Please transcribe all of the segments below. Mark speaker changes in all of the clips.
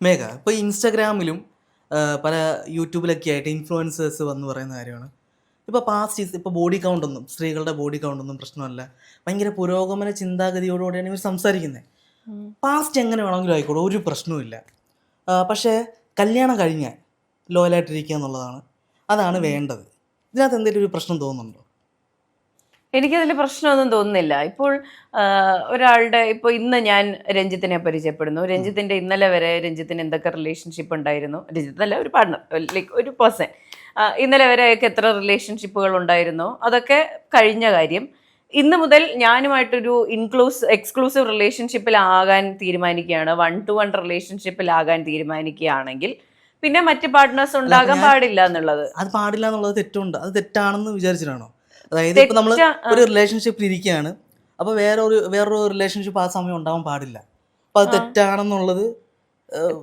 Speaker 1: മേഘ ഇപ്പോൾ ഇൻസ്റ്റാഗ്രാമിലും പല യൂട്യൂബിലൊക്കെ ആയിട്ട് ഇൻഫ്ലുവൻസേഴ്സ് വന്ന് പറയുന്ന കാര്യമാണ്. ഇപ്പോൾ ഇപ്പോൾ ബോഡി കൗണ്ടൊന്നും സ്ത്രീകളുടെ ബോഡി കൗണ്ടൊന്നും പ്രശ്നമല്ല, ഭയങ്കര പുരോഗമന ചിന്താഗതിയോടുകൂടിയാണ് ഇവർ സംസാരിക്കുന്നത്. പാസ്റ്റ് എങ്ങനെ വേണമെങ്കിലും ആയിക്കോട്ടെ, ഒരു പ്രശ്നവുമില്ല. പക്ഷേ കല്യാണം കഴിഞ്ഞാൽ ലോയലായിട്ടിരിക്കുക എന്നുള്ളതാണ്, അതാണ് വേണ്ടത്. ഇതിനകത്ത് എന്തെങ്കിലും ഒരു പ്രശ്നം തോന്നുന്നുണ്ടോ?
Speaker 2: എനിക്കതിൽ പ്രശ്നമൊന്നും തോന്നുന്നില്ല. ഇപ്പോൾ ഒരാളുടെ ഇപ്പോൾ ഇന്ന് ഞാൻ രഞ്ജിത്തിനെ പരിചയപ്പെടുന്നു. രഞ്ജിത്തിന്റെ ഇന്നലെ വരെ രഞ്ജിത്തിന് എന്തൊക്കെ റിലേഷൻഷിപ്പ് ഉണ്ടായിരുന്നു, രഞ്ജിത്തല്ല ഒരു പാർട്ണർ, ലൈക്ക് ഒരു പേഴ്സൺ, ഇന്നലെ വരെയൊക്കെ എത്ര റിലേഷൻഷിപ്പുകൾ ഉണ്ടായിരുന്നു, അതൊക്കെ കഴിഞ്ഞ കാര്യം. ഇന്ന് മുതൽ ഞാനുമായിട്ടൊരു എക്സ്ക്ലൂസീവ് റിലേഷൻഷിപ്പിലാകാൻ തീരുമാനിക്കുകയാണ്, 1-to-1 റിലേഷൻഷിപ്പിലാകാൻ തീരുമാനിക്കുകയാണെങ്കിൽ പിന്നെ മറ്റ് പാർട്ട്നേഴ്സ് ഉണ്ടാകാൻ പാടില്ല എന്നുള്ളത്.
Speaker 1: അത് പാടില്ല എന്നുള്ളത് തെറ്റുണ്ട്, അത് തെറ്റാണെന്ന് വിചാരിച്ചിട്ടാണോ? അതായത് ഇപ്പൊ നമ്മൾ ഒരു റിലേഷൻഷിപ്പിൽ ഇരിക്കുകയാണ്, അപ്പൊ വേറൊരു റിലേഷൻഷിപ്പ് ആ സമയം ഉണ്ടാവാൻ പാടില്ല, അപ്പൊ അത് തെറ്റാണെന്നുള്ളത്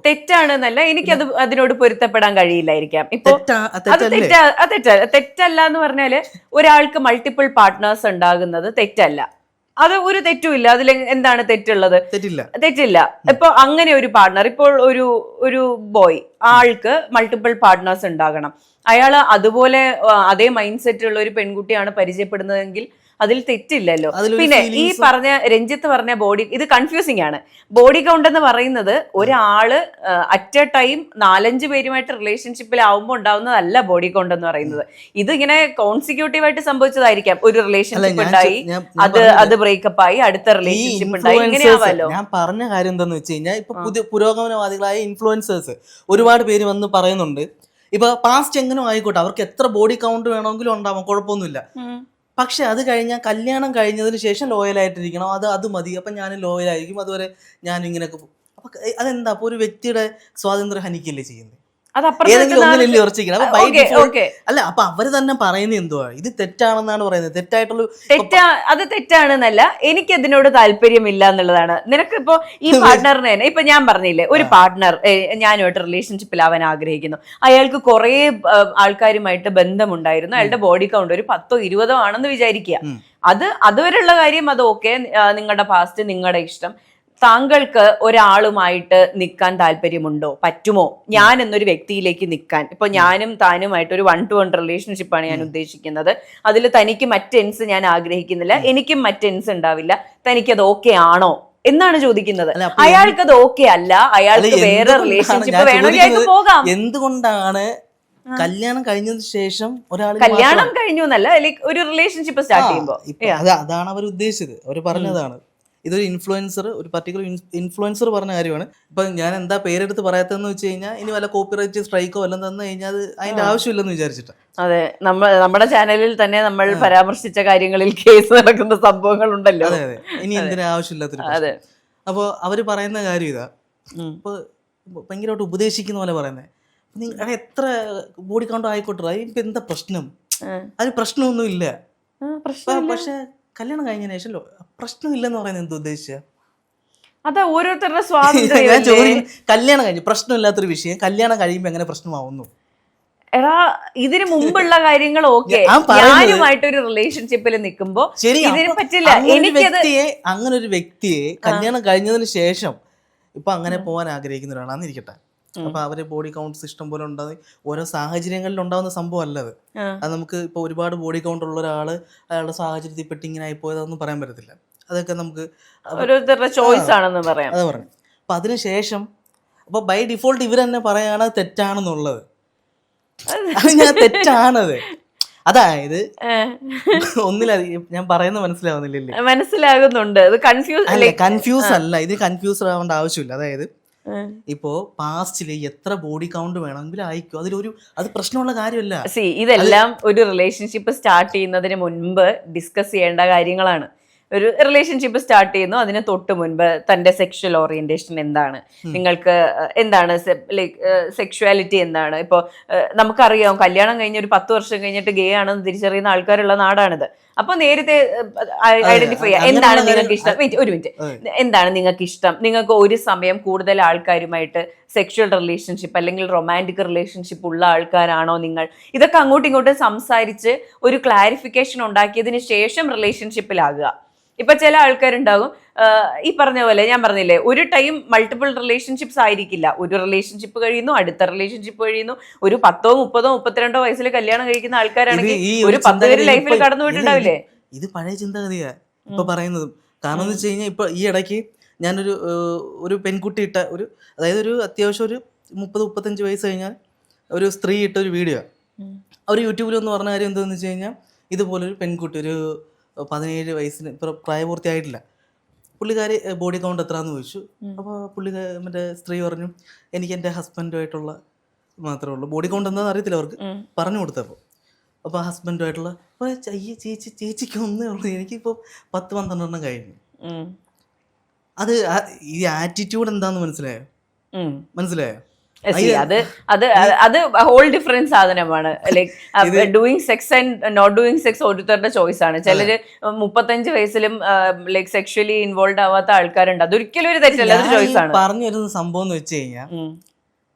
Speaker 2: തെറ്റാണെന്നല്ല, എനിക്കത് അതിനോട് പൊരുത്തപ്പെടാൻ കഴിയില്ലായിരിക്കാം. ഇപ്പൊ തെറ്റല്ല എന്ന് പറഞ്ഞാല് ഒരാൾക്ക് മൾട്ടിപ്പിൾ പാർട്ട്നേഴ്സ് ഉണ്ടാകുന്നത് തെറ്റല്ല, അത് ഒരു തെറ്റുമില്ല. അതിൽ എന്താണ് തെറ്റുള്ളത്? തെറ്റില്ല. ഇപ്പൊ അങ്ങനെ ഒരു പാർട്ട്ണർ, ഇപ്പോൾ ഒരു ബോയ്, ആൾക്ക് മൾട്ടിപ്പിൾ പാർട്ട്നേഴ്സ് ഉണ്ടാകണം, അയാൾ അതുപോലെ അതേ മൈൻഡ് സെറ്റ് ഉള്ള ഒരു പെൺകുട്ടിയാണ് പരിചയപ്പെടുന്നതെങ്കിൽ അതിൽ തെറ്റില്ലല്ലോ. പിന്നെ ഈ പറഞ്ഞ രഞ്ജിത്ത് പറഞ്ഞ ബോഡി, ഇത് കൺഫ്യൂസിംഗ് ആണ്. ബോഡി കൗണ്ട് എന്ന് പറയുന്നത് ഒരാള് അറ്റ് എ ടൈം 4-5 പേരുമായിട്ട് റിലേഷൻഷിപ്പിലാവുമ്പോൾ ഉണ്ടാവുന്നതല്ല ബോഡി കൗണ്ട് എന്ന് പറയുന്നത്. ഇത് ഇങ്ങനെ കോൺസിക്യൂട്ടീവ് ആയിട്ട് സംഭവിച്ചതായിരിക്കാം. ഒരു റിലേഷൻഷിപ്പ് ഉണ്ടായി, അത് ബ്രേക്കപ്പ് ആയി, അടുത്ത റിലേഷൻഷിപ്പ് ഉണ്ടായി, ഇങ്ങനെയാവല്ലോ.
Speaker 1: ഞാൻ പറഞ്ഞ കാര്യം എന്താന്ന് വെച്ച് കഴിഞ്ഞാൽ, ഇപ്പൊ പുതിയ പുരോഗമനവാദികളായ ഇൻഫ്ലുവൻസേഴ്സ് ഒരുപാട് പേര് വന്ന് പറയുന്നുണ്ട്, ഇപ്പൊ പാസ്റ്റ് എങ്ങനെ ആയിക്കോട്ടെ, അവർക്ക് എത്ര ബോഡി കൗണ്ട് വേണമെങ്കിലും ഉണ്ടാവാം, കുഴപ്പമൊന്നുമില്ല. പക്ഷെ അത് കഴിഞ്ഞാൽ കല്യാണം കഴിഞ്ഞതിന് ശേഷം ലോയലായിട്ടിരിക്കണം, അത് മതി, അപ്പം ഞാൻ ലോയലായിരിക്കും, അതുവരെ ഞാൻ ഇങ്ങനെയൊക്കെ. അപ്പം അതെന്താ, അപ്പോൾ ഒരു വ്യക്തിയുടെ സ്വാതന്ത്ര്യം ഹനിക്കല്ലേ ചെയ്യുന്നത്? ഏതെങ്കിലും ഒന്നിലല്ലേ ഉറച്ചിരിക്കണം. അല്ല, അപ്പൊ അവര് തന്നെ പറയുന്നത് എന്തുവാ, ഇത് തെറ്റാണെന്നാണ് പറയുന്നത്.
Speaker 2: അത് തെറ്റാണെന്നല്ല, എനിക്ക് അതിനോട് താല്പര്യമില്ല എന്നുള്ളതാണ്. നിനക്കിപ്പോ ഈ പാർട്ട്ണറിന് തന്നെ, ഇപ്പൊ ഞാൻ പറഞ്ഞില്ലേ, ഒരു പാർട്ട്ണർ ഞാനുമായിട്ട് റിലേഷൻഷിപ്പിലാവാൻ ആഗ്രഹിക്കുന്നു, അയാൾക്ക് കുറെ ആൾക്കാരുമായിട്ട് ബന്ധമുണ്ടായിരുന്നു, അയാളുടെ ബോഡി കൗണ്ട് ഒരു 10-20 ആണെന്ന് വിചാരിക്കുക. അതുവരെയുള്ള കാര്യം അത് ഓക്കെ, നിങ്ങളുടെ പാസ്റ്റ്, നിങ്ങളുടെ ഇഷ്ടം. താങ്കൾക്ക് ഒരാളുമായിട്ട് നിൽക്കാൻ താല്പര്യമുണ്ടോ, പറ്റുമോ, ഞാൻ എന്നൊരു വ്യക്തിയിലേക്ക് നിൽക്കാൻ? ഇപ്പൊ ഞാനും താനുമായിട്ട് ഒരു 1-to-1 റിലേഷൻഷിപ്പാണ് ഞാൻ ഉദ്ദേശിക്കുന്നത്. അതിൽ തനിക്ക് മറ്റെൻസ് ഞാൻ ആഗ്രഹിക്കുന്നില്ല, എനിക്കും മറ്റെൻസ് ഉണ്ടാവില്ല, തനിക്കത് ഓക്കെ ആണോ എന്നാണ് ചോദിക്കുന്നത്. അയാൾക്കത് ഓക്കെ അല്ല, അയാൾക്ക് വേറെ റിലേഷൻഷിപ്പ് വേണമെങ്കിൽ അയാൾക്ക് പോകാം.
Speaker 1: എന്തുകൊണ്ടാണ് കല്യാണം കഴിഞ്ഞതിന് ശേഷം ഒരാൾ,
Speaker 2: കല്യാണം കഴിഞ്ഞു എന്നല്ല, ലൈക്ക് ഒരു റിലേഷൻഷിപ്പ് സ്റ്റാർട്ട് ചെയ്യുമ്പോൾ,
Speaker 1: അതാണ് അവർ ഉദ്ദേശിച്ചത്, അവർ പറഞ്ഞതാണ്. ഇതൊരു ഒരു പർട്ടിക്കുലർ ഇൻഫ്ലുവൻസർ പറഞ്ഞ കാര്യമാണ്. ഇപ്പം ഞാൻ എന്താ പേരെടുത്ത് പറയാത്തതെന്ന് വെച്ച് കഴിഞ്ഞാൽ, ഇനി വല്ല കോപ്പിറൈറ്റ് സ്ട്രൈക്കോ വല്ലതും തന്നു കഴിഞ്ഞാൽ അതിന്റെ ആവശ്യമില്ലെന്ന് വിചാരിച്ചിട്ട്.
Speaker 2: അതെ, നമ്മുടെ ചാനലിൽ തന്നെ നമ്മൾ പരാമർശിച്ച കാര്യങ്ങളിൽ കേസ് നടക്കുന്ന സംഭവങ്ങൾ ഉണ്ടല്ലോ.
Speaker 1: അതെ അതെ, ഇനി എന്തിനാ ആവശ്യമില്ലാത്തൊരു. അതെ, അപ്പോൾ അവര് പറയുന്ന കാര്യം ഇതാ, ഇപ്പൊ ഭയങ്കരമായിട്ട് ഉപദേശിക്കുന്ന പോലെ പറയുന്നത്, നിങ്ങൾ എത്ര ബോഡി കൗണ്ട് ആയിക്കോട്ടെ, ഇപ്പൊ എന്താ പ്രശ്നം? അതിന് പ്രശ്നമൊന്നും ഇല്ല. പക്ഷെ കല്യാണം കഴിഞ്ഞതിന് ശേഷം പ്രശ്നമില്ലെന്ന് പറയുന്നത് എന്ത് ഉദ്ദേശിച്ച?
Speaker 2: അത് ഓരോരുത്തരുടെ സ്വാതന്ത്ര്യം.
Speaker 1: കല്യാണം കഴിഞ്ഞു പ്രശ്നമില്ലാത്തൊരു വിഷയം കല്യാണം കഴിയുമ്പോ എങ്ങനെ പ്രശ്നമാവുന്നു?
Speaker 2: എടാ, ഇതിന് മുമ്പുള്ള കാര്യങ്ങൾ ഓക്കെ, ഞാനുമായിട്ടൊരു റിലേഷൻഷിപ്പിൽ നിൽക്കുമ്പോ ഇതിന് പറ്റില്ല.
Speaker 1: അങ്ങനെ ഒരു വ്യക്തിയെ കല്യാണം കഴിഞ്ഞതിന് ശേഷം ഇപ്പൊ അങ്ങനെ പോകാൻ ആഗ്രഹിക്കുന്ന ഒരാളാന്നിരിക്കട്ടെ, അപ്പൊ അവര് ബോഡി കൗണ്ട്സ് ഇഷ്ടം പോലെ ഉണ്ടാകും, ഓരോ സാഹചര്യങ്ങളിൽ ഉണ്ടാകുന്ന സംഭവം അല്ലത്. അത് നമുക്ക് ഇപ്പൊ ഒരുപാട് ബോഡി കൗണ്ട് ഉള്ള ഒരാള് അയാളുടെ സാഹചര്യത്തിൽ പെട്ട് ഇങ്ങനെ ആയിപ്പോയതൊന്നും പറയാൻ പറ്റത്തില്ല. അതൊക്കെ നമുക്ക്
Speaker 2: ഓരോരുത്തരുടെ ചോയ്സ് ആണെന്ന് പറയാം.
Speaker 1: അത് പറഞ്ഞു. അപ്പൊ അതിനുശേഷം അപ്പൊ ബൈ ഡിഫോൾട്ട് ഇവർ തന്നെ പറയാണ് തെറ്റാണെന്നുള്ളത്. തെറ്റാണത്. അതായത് ഒന്നിലധികം ഞാൻ പറയുന്നത് മനസ്സിലാവുന്നില്ലല്ലേ?
Speaker 2: മനസ്സിലാകുന്നുണ്ട്.
Speaker 1: കൺഫ്യൂസ് അല്ല, ഇത് കൺഫ്യൂസ് ആവേണ്ട ആവശ്യമില്ല. അതായത് ഇപ്പോ പാസ്റ്റില് എത്ര ബോഡി കൗണ്ട് വേണമെങ്കിലും ആയിക്കോ, അത് പ്രശ്നമുള്ള കാര്യമല്ല.
Speaker 2: ഇതെല്ലാം ഒരു റിലേഷൻഷിപ്പ് സ്റ്റാർട്ട് ചെയ്യുന്നതിന് മുൻപ് ഡിസ്കസ് ചെയ്യേണ്ട കാര്യങ്ങളാണ്. ഒരു റിലേഷൻഷിപ്പ് സ്റ്റാർട്ട് ചെയ്യുന്നു, അതിന് തൊട്ട് മുൻപ് തന്റെ സെക്ഷൽ ഓറിയന്റേഷൻ എന്താണ്, നിങ്ങൾക്ക് എന്താണ് ലൈക്ക് സെക്ഷുവാലിറ്റി എന്താണ്. ഇപ്പോൾ നമുക്കറിയാം, കല്യാണം കഴിഞ്ഞ ഒരു 10 വർഷം കഴിഞ്ഞിട്ട് ഗേ ആണെന്ന് തിരിച്ചറിയുന്ന ആൾക്കാരുള്ള നാടാണിത്. അപ്പൊ നേരത്തെ ഐഡന്റിഫൈ ചെയ്യാം, എന്താണ് നിങ്ങൾക്ക് ഇഷ്ടം. ഒരു മിനിറ്റ്, എന്താണ് നിങ്ങൾക്ക് ഇഷ്ടം, നിങ്ങൾക്ക് ഒരു സമയം കൂടുതൽ ആൾക്കാരുമായിട്ട് സെക്ഷൽ റിലേഷൻഷിപ്പ് അല്ലെങ്കിൽ റൊമാൻറ്റിക് റിലേഷൻഷിപ്പ് ഉള്ള ആൾക്കാരാണോ നിങ്ങൾ, ഇതൊക്കെ അങ്ങോട്ടും ഇങ്ങോട്ടും സംസാരിച്ച് ഒരു ക്ലാരിഫിക്കേഷൻ ഉണ്ടാക്കിയതിന് ശേഷം റിലേഷൻഷിപ്പിലാകുക. ഇപ്പൊ ചില ആൾക്കാരുണ്ടാകും ഈ പറഞ്ഞ പോലെ ഞാൻ പറഞ്ഞില്ലേ, ഒരു ടൈം മൾട്ടിപ്പിൾ റിലേഷൻഷിപ്സ് ആയിരിക്കില്ല. ഒരു റിലേഷൻഷിപ്പ് കഴിയുന്നു, അടുത്ത റിലേഷൻഷിപ്പ് കഴിയുന്നു. ഒരു 10, 30, 32 വയസ്സിൽ കല്യാണം കഴിക്കുന്ന ആൾക്കാരാണെങ്കിൽ ഒരു 10 പേര് ലൈഫിൽ കടന്നു പോയിട്ടുണ്ടാവില്ലേ?
Speaker 1: ഇത് പഴയ ചിന്താഗതിയാ ഇപ്പൊ പറയുന്നതും. കാരണം എന്ന് വെച്ച് കഴിഞ്ഞാൽ ഇപ്പൊ ഈ ഇടയ്ക്ക് ഞാനൊരു ഒരു പെൺകുട്ടി ഇട്ട ഒരു, അതായത് ഒരു അത്യാവശ്യം ഒരു 30-35 വയസ്സ് കഴിഞ്ഞാൽ ഒരു സ്ത്രീ ഇട്ട ഒരു വീഡിയോ. അവർ യൂട്യൂബിൽ ഒന്ന് പറഞ്ഞ കാര്യം എന്താണെന്ന് വെച്ച് കഴിഞ്ഞാൽ, ഇതുപോലൊരു പെൺകുട്ടി ഒരു 17 വയസ്സിന് ഇപ്പം പ്രായപൂർത്തിയായിട്ടില്ല. പുള്ളിക്കാരി ബോഡി കൗണ്ട് എത്രയാണെന്ന് ചോദിച്ചു. അപ്പോൾ മറ്റേ സ്ത്രീ പറഞ്ഞു, എനിക്ക് എൻ്റെ ഹസ്ബൻഡുമായിട്ടുള്ള മാത്രമേ ഉള്ളൂ. ബോഡി കൗണ്ട് എന്താണെന്ന് അറിയത്തില്ല അവർക്ക്, പറഞ്ഞു കൊടുത്തപ്പോൾ. അപ്പോൾ ഹസ്ബൻഡുമായിട്ടുള്ള ചേച്ചിക്ക് ഒന്നേ ഉള്ളൂ, എനിക്കിപ്പോൾ 10-12 കഴിഞ്ഞു. അത് ഈ ആറ്റിറ്റ്യൂഡ് എന്താന്ന് മനസ്സിലായോ?
Speaker 2: അത് ഹോൾ ഡിഫറൻറ്റ് സാധനമാണ്. Like doing sex and not doing sex ഓരോരുത്തരുടെ ചോയ്സ് ആണ്. ചിലര് 35 വയസ്സിലും ലൈക്ക് സെക്ഷലി ഇൻവോൾവ് ആവാത്ത ആൾക്കാരുണ്ട്. അതൊരിക്കലും ഒരു തെറ്റല്ല, അത് ചോയ്സ് ആണ്.
Speaker 1: പറഞ്ഞു വരുന്ന സംഭവം എന്ന് വെച്ച് കഴിഞ്ഞാൽ,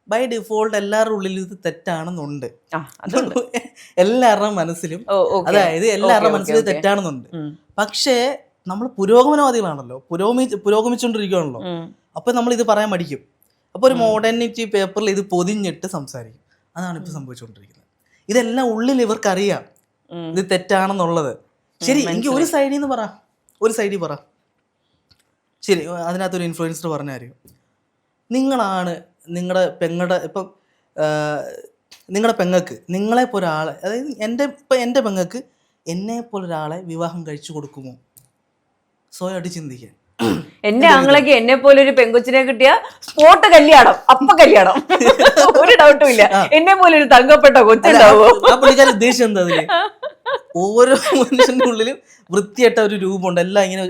Speaker 1: ബൈ ഡിഫോൾട്ട് എല്ലാവരുടെ ഉള്ളിൽ ഇത് തെറ്റാണെന്നുണ്ട്. എല്ലാവരുടെയും മനസ്സിലും, അതായത് എല്ലാവരുടെ മനസ്സിലും തെറ്റാണെന്നുണ്ട്. പക്ഷേ നമ്മൾ പുരോഗമനവാദികളാണല്ലോ, പുരോഗമിച്ചുകൊണ്ടിരിക്കുകയാണല്ലോ. അപ്പൊ നമ്മൾ ഇത് പറയാൻ മടിക്കും. അപ്പോൾ ഒരു മോഡേണിറ്റി പേപ്പറിൽ ഇത് പൊതിഞ്ഞിട്ട് സംസാരിക്കും. അതാണ് ഇപ്പൊ സംഭവിച്ചുകൊണ്ടിരിക്കുന്നത്. ഇതെല്ലാം ഉള്ളിൽ ഇവർക്കറിയാം ഇത് തെറ്റാണെന്നുള്ളത്. ശരി, എനിക്ക് ഒരു സൈഡിൽ നിന്ന് പറ. ശരി, അതിനകത്തൊരു ഇൻഫ്ലുവൻസർ പറഞ്ഞാൽ, നിങ്ങളാണ് നിങ്ങളുടെ പെങ്ങളുടെ ഇപ്പം നിങ്ങളുടെ പെങ്ങൾക്ക് നിങ്ങളെപ്പോലെ ഒരാളെ, അതായത് എൻ്റെ പെങ്ങൾക്ക് എന്നെപ്പോലൊരാളെ വിവാഹം കഴിച്ചു കൊടുക്കുമോ? സ്വയമായിട്ട് ചിന്തിക്കാൻ.
Speaker 2: എന്റെ ആങ്ങളേക്ക് എന്നെ പോലെ ഒരു പെങ്കൊച്ചിനെ കിട്ടിയ സ്പോട്ട് കല്യാണം, അപ്പ കല്യാണം, ഒരു ഡൗട്ടും ഇല്ല. എന്നെ പോലെ ഒരു തങ്കപ്പെട്ട കൊച്ചുണ്ടാവോ?
Speaker 1: ആ പുള്ളിക്കാരൻ ഉദ്ദേശം എന്താ അതില്? ഓരോ മനുഷ്യന്റെ ഉള്ളിലും വൃത്തിയായിട്ട ഒരു രൂപമുണ്ട്. എല്ലാം ഇങ്ങനെ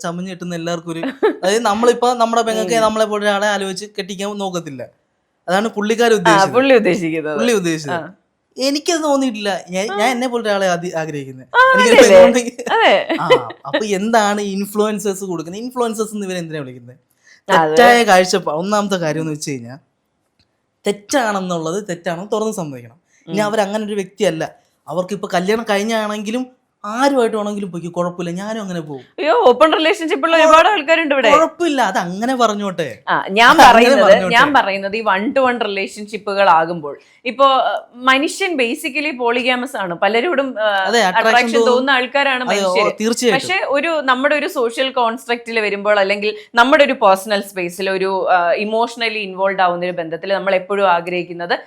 Speaker 1: ചമഞ്ഞ് കിട്ടുന്ന എല്ലാവർക്കും ഒരു, അതായത് നമ്മളിപ്പോ നമ്മുടെ പെങ്ങൾക്ക് നമ്മളെ പോലെ ഒരാളെ ആലോചിച്ച് കെട്ടിക്കാൻ നോക്കത്തില്ല. അതാണ് പുള്ളി ഉദ്ദേശിച്ചത്. എനിക്കത് തോന്നിയിട്ടില്ല. ഞാൻ എന്നെ പോലെ ഒരാളെ ആഗ്രഹിക്കുന്നത്. അപ്പൊ എന്താണ് ഇൻഫ്ലുവൻസേഴ്സ് കൊടുക്കുന്നത്? ഇൻഫ്ലുവൻസേഴ്സ് എന്ന് ഇവരെന്തിനാ വിളിക്കുന്നത്? തെറ്റായ കാഴ്ചപ്പാട്. ഒന്നാമത്തെ കാര്യം എന്ന് വെച്ച് കഴിഞ്ഞാൽ, തെറ്റാണെന്നുള്ളത് തെറ്റാണെന്ന് തുറന്ന് സമ്മതിക്കണം. ഇനി അവരങ്ങനെ ഒരു വ്യക്തിയല്ല. അവർക്കിപ്പോ കല്യാണം കഴിഞ്ഞാണെങ്കിലും ആരുമായിട്ട് വേണമെങ്കിലും പോയി, കുഴപ്പമില്ല, ഞാനും അങ്ങനെ പോകും.
Speaker 2: അയ്യോ, ഓപ്പൺ റിലേഷൻഷിപ്പ് ഉള്ള ഒരുപാട് ആൾക്കാരുണ്ട് ഇവിടെ.
Speaker 1: കുഴപ്പമില്ല, അത് അങ്ങനെ പറഞ്ഞോട്ടെ.
Speaker 2: ഞാൻ പറയുന്നത് ഈ 1-to-1 റിലേഷൻഷിപ്പുകൾ ആകുമ്പോൾ ഇപ്പോ മനുഷ്യൻ ബേസിക്കലി പോളിഗാമസ് ആണ്. പലരോടും അട്രാക്ഷൻ തോന്നുന്ന ആൾക്കാരാണ് മനുഷ്യർ. പക്ഷെ നമ്മുടെ ഒരു സോഷ്യൽ കോൺസ്ട്രക്റ്റിൽ വരുമ്പോൾ, അല്ലെങ്കിൽ നമ്മുടെ ഒരു പേഴ്സണൽ സ്പേസിൽ ഒരു ഇമോഷണലി ഇൻവോൾവ് ആവുന്ന ഒരു ബന്ധത്തിൽ നമ്മൾ എപ്പോഴും ആഗ്രഹിക്കുന്നത്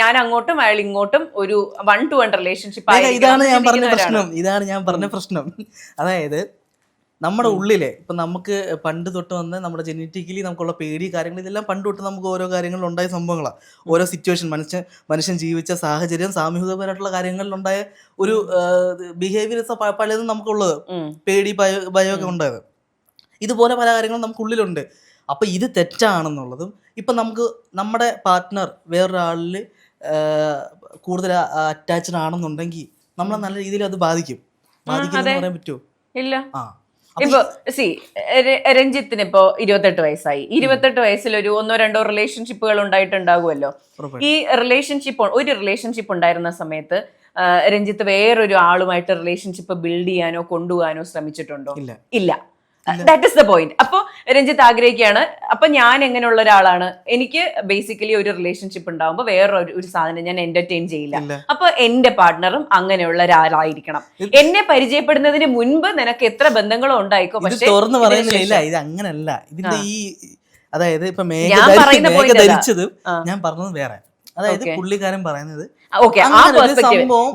Speaker 2: ഞാൻ അങ്ങോട്ടും അയാൾ ഇങ്ങോട്ടും ഒരു 1-to-1 റിലേഷൻഷിപ്പ് ആയിരിക്കും.
Speaker 1: ഇതാണ് ഞാൻ പറഞ്ഞ പ്രശ്നം. അതായത് നമ്മുടെ ഉള്ളിലെ ഇപ്പൊ നമുക്ക് പണ്ട് തൊട്ട് വന്ന് നമ്മുടെ ജെനറ്റിക്കലി നമുക്കുള്ള പേടി കാര്യങ്ങൾ, ഇതെല്ലാം പണ്ട് തൊട്ട് നമുക്ക് ഓരോ കാര്യങ്ങളിൽ ഉണ്ടായ സംഭവങ്ങളാണ്. ഓരോ സിറ്റുവേഷൻ, മനുഷ്യൻ ജീവിച്ച സാഹചര്യം, സാമൂഹികപരമായിട്ടുള്ള കാര്യങ്ങളിൽ ഉണ്ടായ ഒരു ബിഹേവിയർസ് പലതും നമുക്കുള്ളത്, പേടി ഭയമൊക്കെ ഉണ്ടായത്. ഇതുപോലെ പല കാര്യങ്ങളും നമുക്കുള്ളിലുണ്ട്. അപ്പൊ ഇത് തെറ്റാണെന്നുള്ളതും, ഇപ്പൊ നമുക്ക് നമ്മുടെ പാർട്ട്ണർ വേറൊരാളിൽ കൂടുതൽ അറ്റാച്ച്ഡ് ആണെന്നുണ്ടെങ്കിൽ നമ്മളെ നല്ല രീതിയിൽ അത് ബാധിക്കുമെന്ന് പറയാൻ പറ്റുമോ?
Speaker 2: ഇല്ല. ഇപ്പൊ രഞ്ജിത്തിന് ഇപ്പോ 28 വയസ്സായി. 28 വയസ്സിൽ ഒരു 1-2 റിലേഷൻഷിപ്പുകൾ ഉണ്ടായിട്ടുണ്ടാകുമല്ലോ. ഈ ഒരു റിലേഷൻഷിപ്പ് ഉണ്ടായിരുന്ന സമയത്ത് രഞ്ജിത്ത് വേറൊരു ആളുമായിട്ട് റിലേഷൻഷിപ്പ് ബിൽഡ് ചെയ്യാനോ കൊണ്ടുപോകാനോ ശ്രമിച്ചിട്ടുണ്ടോ? ഇല്ല. That is the point. അപ്പൊ രഞ്ജിത്ത് ആഗ്രഹിക്കുകയാണ്, അപ്പൊ ഞാൻ എങ്ങനെയുള്ള ഒരാളാണ്, എനിക്ക് ബേസിക്കലി ഒരു റിലേഷൻഷിപ്പ് ഉണ്ടാവുമ്പോൾ വേറൊരു സാധനം ഞാൻ എന്റർടൈൻ ചെയ്യില്ല. അപ്പൊ എന്റെ പാർട്ട്ണറും അങ്ങനെയുള്ള ഒരാളായിരിക്കണം. എന്നെ പരിചയപ്പെടുന്നതിന് മുൻപ് നിനക്ക് എത്ര ബന്ധങ്ങളോ ഉണ്ടായിക്കോ, പക്ഷേ
Speaker 1: തുറന്നു പറയുന്നില്ല. ഇത് അങ്ങനല്ല. ഇതിന്റെ ഈ അതായത് ഇപ്പൊ ധരിച്ചത് ഞാൻ പറഞ്ഞത് വേറെ. അതായത് പുള്ളിക്കാരൻ പറയുന്നത്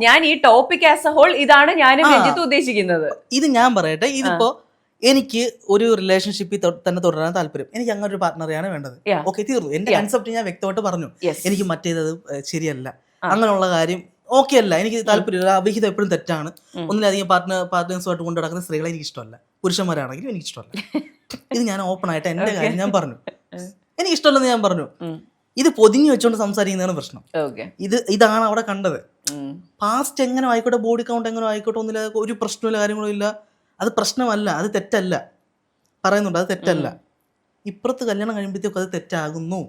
Speaker 2: ഞാൻ ഈ ടോപ്പിക് ആസ് എ ഹോൾ ഇതാണ് ഞാനും രഞ്ജിത്ത് ഉദ്ദേശിക്കുന്നത്.
Speaker 1: ഇത് ഞാൻ പറയട്ടെ. ഇതിപ്പോ എനിക്ക് ഒരു റിലേഷൻഷിപ്പിൽ തന്നെ തുടരാൻ താല്പര്യം, എനിക്ക് അങ്ങനെ ഒരു പാർട്ട്ണറെയാണ് വേണ്ടത്. ഓക്കെ, തീർന്നു. എന്റെ കൺസെപ്റ്റ് ഞാൻ വ്യക്തമായിട്ട് പറഞ്ഞു. എനിക്ക് മറ്റേത് ശരിയല്ല, അങ്ങനെയുള്ള കാര്യം ഓക്കെ അല്ല, എനിക്ക് താല്പര്യമില്ല. അവിഹിതം എപ്പോഴും തെറ്റാണ്. ഒന്നിലധികം പാർട്ട്നേഴ്സുമായിട്ട് കൊണ്ടു നടക്കുന്ന സ്ത്രീകളെ എനിക്ക് ഇഷ്ടമല്ല, പുരുഷന്മാരാണെങ്കിലും എനിക്ക് ഇഷ്ടമല്ല. ഇത് ഞാൻ ഓപ്പൺ ആയിട്ട് എന്റെ കാര്യം ഞാൻ പറഞ്ഞു. എനിക്ക് ഇഷ്ടമല്ലെന്ന് ഞാൻ പറഞ്ഞു. ഇത് പൊതിഞ്ഞു വെച്ചോണ്ട് സംസാരിക്കുന്നതാണ് പ്രശ്നം. ഇതാണ് അവിടെ കണ്ടത്. പാസ്റ്റ് എങ്ങനെ ആയിക്കോട്ടെ, ബോഡി കൗണ്ട് എങ്ങനെ ആയിക്കോട്ടെ, ഒന്നില്ല, ഒരു പ്രശ്നമില്ല, കാര്യങ്ങളും ഇല്ല. അത് പ്രശ്നമല്ല, അത് തെറ്റല്ല. പറയുന്നുണ്ട്, അത് തെറ്റല്ല. ഇപ്പുറത്ത് കല്യാണം കഴിയുമ്പോഴത്തേക്കും അത് തെറ്റാകുന്നു.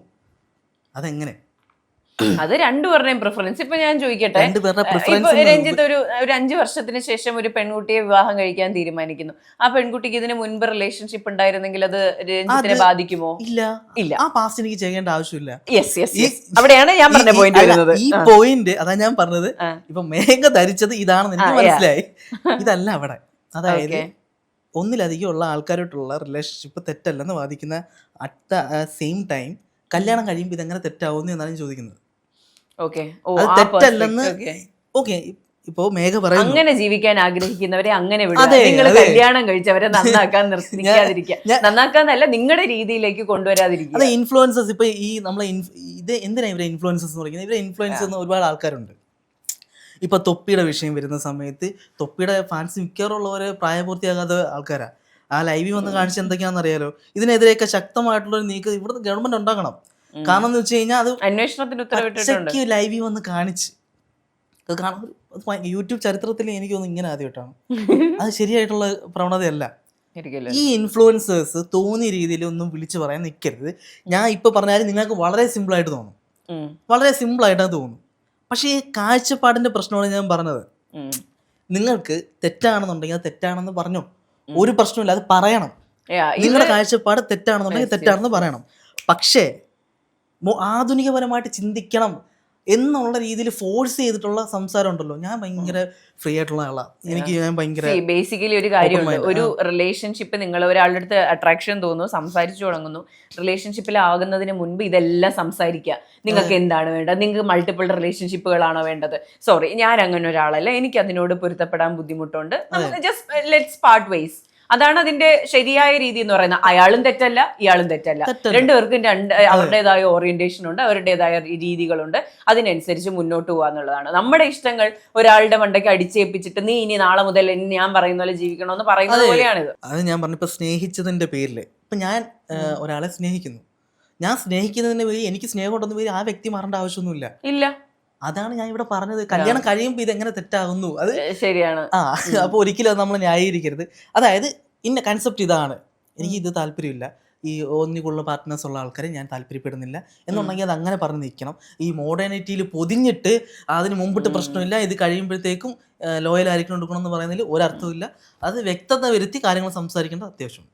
Speaker 1: അതെങ്ങനെ?
Speaker 2: അത് രണ്ടുപേരുടെയും പ്രിഫറൻസ്. ഇപ്പൊ ഞാൻ ചോദിക്കട്ടെ,
Speaker 1: രണ്ടുപേരുടെ
Speaker 2: ഇപ്പൊ
Speaker 1: preference
Speaker 2: രഞ്ജിത്ത് ഒരു 5 വർഷത്തിന് ശേഷം ഒരു പെൺകുട്ടിയെ വിവാഹം കഴിക്കാൻ തീരുമാനിക്കുന്നു. ആ പെൺകുട്ടിക്ക് ഇതിന് മുൻപ് റിലേഷൻഷിപ്പ് ഉണ്ടായിരുന്നെങ്കിൽ അത് രഞ്ജിത്തിനെ ബാധിക്കുമോ?
Speaker 1: ഇല്ല,
Speaker 2: ഇല്ല.
Speaker 1: ആ പാസ്റ്റ് എനിക്ക് ചെയ്യേണ്ട ആവശ്യമില്ല.
Speaker 2: യെസ്, അവിടെയാണ് ഞാൻ പറഞ്ഞ പോയിന്റ് വരുന്നത്.
Speaker 1: ഈ പോയിന്റ് അതാ ഞാൻ പറഞ്ഞത്. ഇപ്പൊ മേഘ ധരിച്ചത് ഇതാണെന്ന് എനിക്ക് മനസ്സിലായി. ഇതല്ല അവിടെ. അതായത് ഒന്നിലധികം ഉള്ള ആൾക്കാരോട്ടുള്ള റിലേഷൻഷിപ്പ് തെറ്റല്ലെന്ന് വാദിക്കുന്ന അറ്റ് ദ സെയിം ടൈം കല്യാണം കഴിയുമ്പോൾ ഇതെങ്ങനെ തെറ്റാവുന്നു എന്നാണ് ഞാൻ ചോദിക്കുന്നത്. അത് തെറ്റല്ലെന്ന് ഓക്കെ. ഇപ്പോ മേഘ പറയുന്നു
Speaker 2: അങ്ങനെ ജീവിക്കാൻ ആഗ്രഹിക്കുന്നവരെ അങ്ങനെ വിടുക. നിങ്ങൾ കല്യാണം കഴിച്ചവരെ നന്നാക്കാൻ നിൽക്കാതിരിക്കുക. നന്നാക്കാന്നല്ല, നിങ്ങളുടെ രീതിയിലേക്ക് കൊണ്ടുവരാതിരിക്കുക.
Speaker 1: അതെ, ഇൻഫ്ലുവൻസസ്. ഇപ്പൊ ഈ നമ്മളെ ഇത് എന്തിനാ ഇവരെ ഇൻഫ്ലുവൻസസ് എന്ന് പറയുന്നത്? ഇവരെ ഇൻഫ്ലുവൻസ് ചെയ്യുന്ന ഒരുപാട് ആൾക്കാരുണ്ട്. ഇപ്പൊ തൊപ്പിയുടെ വിഷയം വരുന്ന സമയത്ത് തൊപ്പിയുടെ ഫാൻസ് മിക്കവാറുള്ളവരെ പ്രായപൂർത്തിയാകാത്ത ആൾക്കാരാ. ആ ലൈവിൽ വന്ന് കാണിച്ച് എന്തൊക്കെയാണെന്ന് അറിയാലോ. ഇതിനെതിരെയൊക്കെ ശക്തമായിട്ടുള്ള ഒരു നീക്കം ഇവിടുത്തെ ഗവൺമെന്റ് ഉണ്ടാക്കണം. കാരണം എന്ന് വെച്ച് കഴിഞ്ഞാൽ അത്
Speaker 2: അന്വേഷണത്തിന് ഉത്തരവിട്ടിട്ടുണ്ട്.
Speaker 1: ലൈവിൽ വന്ന് കാണിച്ച് അത് കാണാൻ യൂട്യൂബ് ചരിത്രത്തിൽ എനിക്ക് തോന്നുന്നു ഇങ്ങനെ ആദ്യമായിട്ടാണ്. അത് ശരിയായിട്ടുള്ള പ്രവണതയല്ല. ഈ ഇൻഫ്ലുവൻസേഴ്സ് തോന്നിയ രീതിയിൽ ഒന്നും വിളിച്ചു പറയാൻ നിൽക്കരുത്. ഞാൻ ഇപ്പൊ പറഞ്ഞാലും നിങ്ങൾക്ക് വളരെ സിമ്പിൾ ആയിട്ട് തോന്നും, വളരെ സിമ്പിൾ ആയിട്ടാണ് തോന്നും. പക്ഷേ ഈ കാഴ്ചപ്പാടിന്റെ പ്രശ്നമാണ് ഞാൻ പറഞ്ഞത്. നിങ്ങൾക്ക് തെറ്റാണെന്നുണ്ടെങ്കിൽ അത് തെറ്റാണെന്ന് പറഞ്ഞോ, ഒരു പ്രശ്നമില്ല, അത് പറയണം. നിങ്ങളുടെ കാഴ്ചപ്പാട് തെറ്റാണെന്നുണ്ടെങ്കിൽ തെറ്റാണെന്ന് പറയണം. പക്ഷേ ആധുനികപരമായിട്ട് ചിന്തിക്കണം എന്നുള്ള രീതിയിൽ ഫോഴ്സ് ചെയ്തിട്ടുള്ള സംസാരം ഉണ്ടല്ലോ. ഞാൻ ഭയങ്കര ഫ്രീ ആയിട്ടുള്ള ആളാണ്. ഞാൻ ഭയങ്കര
Speaker 2: ബേസിക്കലി ഒരു കാര്യമുണ്ട്. ഒരു റിലേഷൻഷിപ്പ് നിങ്ങൾ ഒരാളുടെ അടുത്ത് അട്രാക്ഷൻ തോന്നുന്നു, സംസാരിച്ചു തുടങ്ങുന്നു. റിലേഷൻഷിപ്പിലാകുന്നതിന് മുൻപ് ഇതെല്ലാം സംസാരിക്കുക. നിങ്ങൾക്ക് എന്താണ് വേണ്ടത്? നിങ്ങൾക്ക് മൾട്ടിപ്പിൾ റിലേഷൻഷിപ്പുകളാണോ വേണ്ടത്? സോറി, ഞാൻ അങ്ങനെ ഒരാളല്ല, എനിക്ക് അതിനോട് പൊരുത്തപ്പെടാൻ ബുദ്ധിമുട്ടുണ്ട്. നമുക്ക് ജസ്റ്റ് ലെറ്റ്സ് പാർട്ട് വൈസ്. അതാണ് അതിന്റെ ശരിയായ രീതി എന്ന് പറയുന്നത്. അയാളും തെറ്റല്ല, ഇയാളും തെറ്റല്ല. രണ്ടുപേർക്കും അവരുടേതായ ഓറിയന്റേഷൻ ഉണ്ട്, അവരുടേതായ രീതികളുണ്ട്. അതിനനുസരിച്ച് മുന്നോട്ട് പോകുക എന്നുള്ളതാണ്. നമ്മുടെ ഇഷ്ടങ്ങൾ ഒരാളുടെ മണ്ടയ്ക്ക് അടിച്ചേൽപ്പിച്ചിട്ട് നീ ഇനി നാളെ മുതൽ ഞാൻ പറയുന്ന പോലെ ജീവിക്കണമെന്ന് പറയുന്നത് പോലെയാണിത്.
Speaker 1: അത് ഞാൻ പറഞ്ഞിപ്പോ സ്നേഹിച്ചതിന്റെ പേരിൽ ഇപ്പൊ ഞാൻ ഒരാളെ സ്നേഹിക്കുന്നു. ഞാൻ സ്നേഹിക്കുന്നതിന്റെ പേര് എനിക്ക് സ്നേഹം ഉണ്ടെന്ന പേര് ആ വ്യക്തി മാറേണ്ട ആവശ്യമൊന്നുമില്ല.
Speaker 2: ഇല്ല,
Speaker 1: അതാണ് ഞാൻ ഇവിടെ പറഞ്ഞത്. കല്യാണം കഴിയുമ്പോൾ ഇതെങ്ങനെ തെറ്റാകുന്നു? അത്
Speaker 2: ശരിയാണ്.
Speaker 1: അപ്പൊ ഒരിക്കലും അത് നമ്മൾ ന്യായീകരിക്കരുത്. അതായത് ഇന്ന കൺസെപ്റ്റ് ഇതാണ്, എനിക്ക് ഇത് താല്പര്യമില്ല, ഈ ഒന്നിക്കുള്ള പാർട്ട്നേഴ്സ് ഉള്ള ആൾക്കാരെ ഞാൻ താല്പര്യപ്പെടുന്നില്ല എന്നുണ്ടെങ്കിൽ അത് അങ്ങനെ പറഞ്ഞ് നിൽക്കണം. ഈ മോഡേണിറ്റിയിൽ പൊതിഞ്ഞിട്ട് അതിന് മുമ്പിട്ട് പ്രശ്നമില്ല, ഇത് കഴിയുമ്പോഴത്തേക്കും ലോയൽ ആയിരിക്കണം എടുക്കണം എന്ന് പറയുന്നതിൽ ഒരർത്ഥമില്ല. അത് വ്യക്തത വരുത്തി കാര്യങ്ങൾ സംസാരിക്കേണ്ടത് അത്യാവശ്യം.